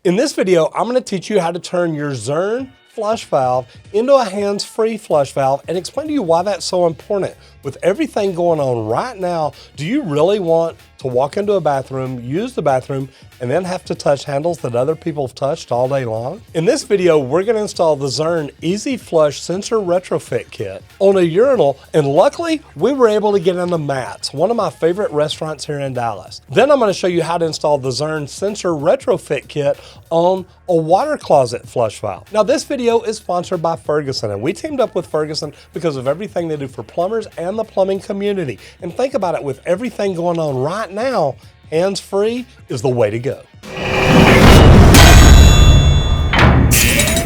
In this video, I'm going to teach you how to turn your Zurn flush valve into a hands-free flush valve and explain to you why that's so important. With everything going on right now, do you really want to walk into a bathroom, use the bathroom, and then have to touch handles that other people have touched all day long? In this video, we're going to install the Zurn Easy Flush Sensor Retrofit Kit on a urinal, and luckily, we were able to get into Matt's, one of my favorite restaurants here in Dallas. Then I'm going to show you how to install the Zurn Sensor Retrofit Kit on a water closet flush valve. Now, this video is sponsored by Ferguson, and we teamed up with Ferguson because of everything they do for plumbers and the plumbing community. And think about it, with everything going on right now, hands-free is the way to go.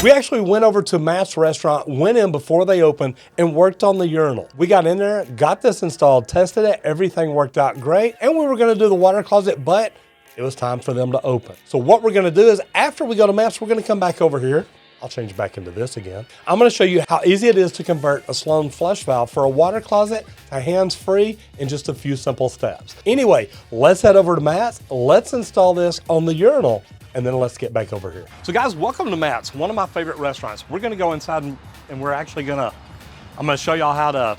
We actually went over to Matt's restaurant, went in before they opened, and worked on the urinal. We got in there, got this installed, tested it, everything worked out great, and we were gonna do the water closet, but it was time for them to open. So what we're gonna do is, after we go to Matt's, we're gonna come back over here. I'll change back into this again. I'm gonna show you how easy it is to convert a Sloan flush valve for a water closet to hands-free in just a few simple steps. Anyway, let's head over to Matt's, let's install this on the urinal, and then let's get back over here. So guys, welcome to Matt's, one of my favorite restaurants. We're gonna go inside and we're actually I'm gonna show y'all how to,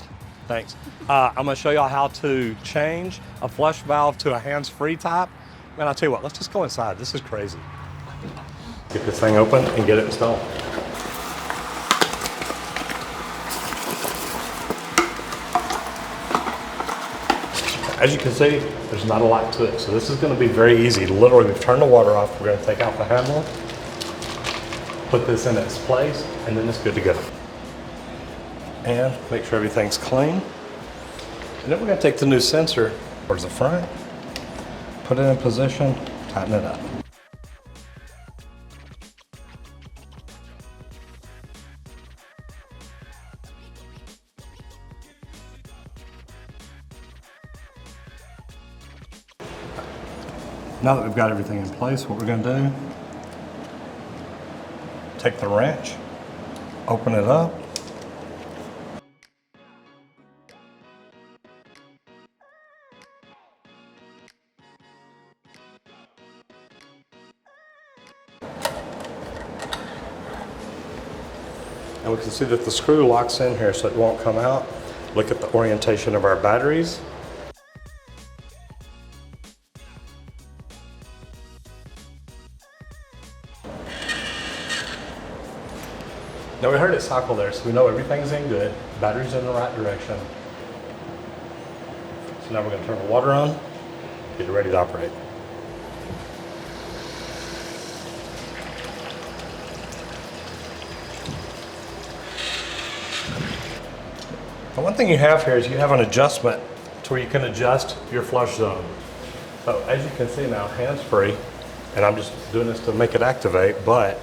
thanks. I'm gonna show y'all how to change a flush valve to a hands-free type. Man, I'll tell you what, let's just go inside. This is crazy. Get this thing open and get it installed. As you can see, there's not a lot to it. So this is gonna be very easy. Literally, we've turned the water off. We're gonna take out the handle, put this in its place, and then it's good to go. And make sure everything's clean. And then we're gonna take the new sensor towards the front, put it in position, tighten it up. Now that we've got everything in place, what we're gonna do, take the wrench, open it up, and we can see that the screw locks in here so it won't come out. Look at the orientation of our batteries. Now we heard it cycle there, so we know everything's in good. Battery's in the right direction. So now we're gonna turn the water on, get it ready to operate. Now one thing you have here is you have an adjustment to where you can adjust your flush zone. So as you can see now, hands-free, and I'm just doing this to make it activate, but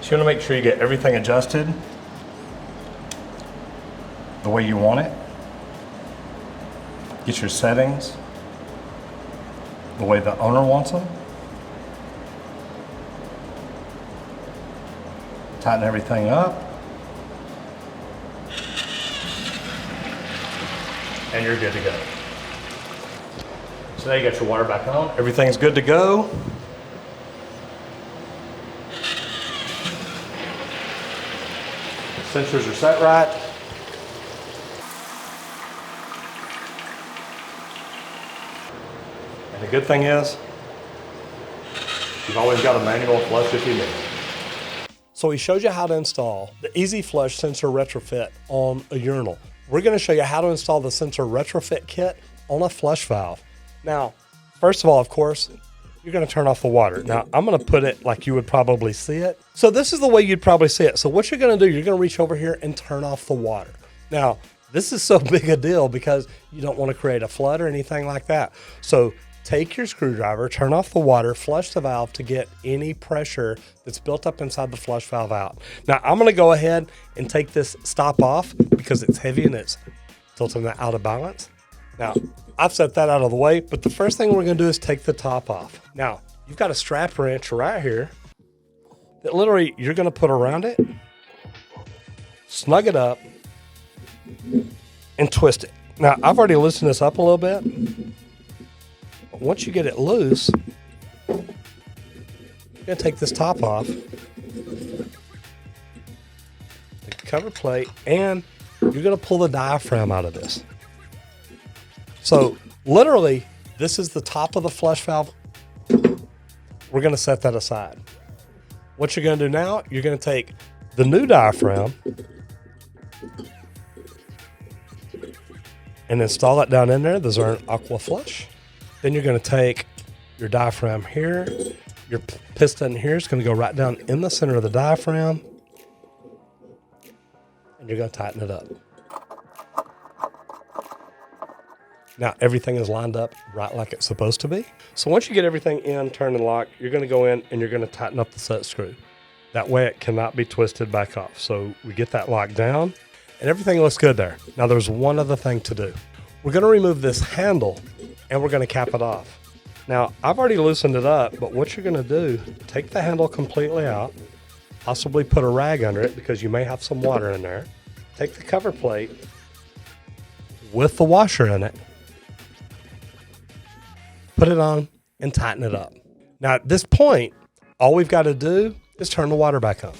so you want to make sure you get everything adjusted the way you want it. Get your settings the way the owner wants them. Tighten everything up. And you're good to go. So now you got your water back on. Everything's good to go. Sensors are set right. And the good thing is, you've always got a manual flush if you need. So he showed you how to install the Easy Flush Sensor Retrofit on a urinal. We're gonna show you how to install the Sensor Retrofit Kit on a flush valve. Now, first of all, of course, you're gonna turn off the water. Now, I'm gonna put it like you would probably see it. So this is the way you'd probably see it. So what you're gonna do, you're gonna reach over here and turn off the water. Now, this is so big a deal because you don't wanna create a flood or anything like that. So take your screwdriver, turn off the water, flush the valve to get any pressure that's built up inside the flush valve out. Now, I'm gonna go ahead and take this stop off because it's heavy and it's tilting that out of balance. Now, I've set that out of the way, but the first thing we're gonna do is take the top off. Now, you've got a strap wrench right here that literally you're gonna put around it, snug it up, and twist it. Now, I've already loosened this up a little bit, but once you get it loose, you're gonna take this top off, take the cover plate, and you're gonna pull the diaphragm out of this. So literally, this is the top of the flush valve. We're gonna set that aside. What you're gonna do now, you're gonna take the new diaphragm and install it down in there, the Zurn Aqua Flush. Then you're gonna take your diaphragm here, your piston here is gonna go right down in the center of the diaphragm, and you're gonna tighten it up. Now, everything is lined up right like it's supposed to be. So once you get everything in, turn and lock, you're gonna go in and you're gonna tighten up the set screw. That way it cannot be twisted back off. So we get that locked down and everything looks good there. Now there's one other thing to do. We're gonna remove this handle and we're gonna cap it off. Now, I've already loosened it up, but what you're gonna do, take the handle completely out, possibly put a rag under it because you may have some water in there. Take the cover plate with the washer in it, put it on and tighten it up. Now at this point, all we've got to do is turn the water back on.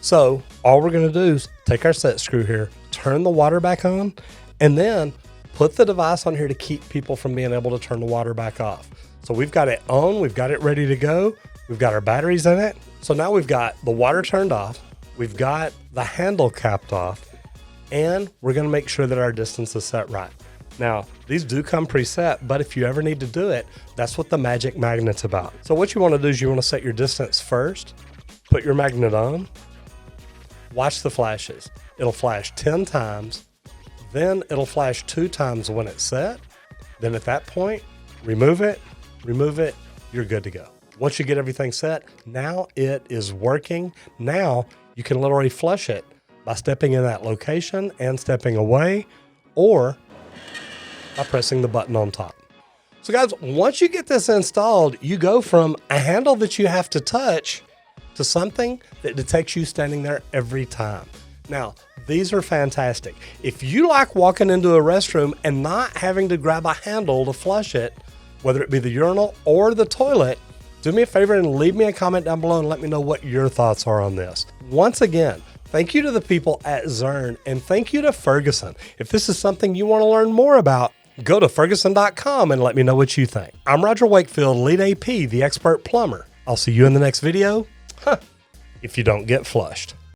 So all we're going to do is take our set screw here, turn the water back on, and then put the device on here to keep people from being able to turn the water back off. So we've got it on, we've got it ready to go. We've got our batteries in it. So now we've got the water turned off. We've got the handle capped off, and we're going to make sure that our distance is set right. Now, these do come preset, but if you ever need to do it, that's what the magic magnet's about. So what you want to do is you want to set your distance first, put your magnet on, watch the flashes. It'll flash 10 times, then it'll flash 2 times when it's set. Then at that point, remove it, you're good to go. Once you get everything set, now it is working. Now you can literally flush it by stepping in that location and stepping away, or by pressing the button on top. So guys, once you get this installed, you go from a handle that you have to touch to something that detects you standing there every time. Now, these are fantastic. If you like walking into a restroom and not having to grab a handle to flush it, whether it be the urinal or the toilet, do me a favor and leave me a comment down below and let me know what your thoughts are on this. Once again, thank you to the people at Zurn, and thank you to Ferguson. If this is something you want to learn more about, go to ferguson.com and let me know what you think. I'm Roger Wakefield, Lead AP, the expert plumber. I'll see you in the next video, if you don't get flushed.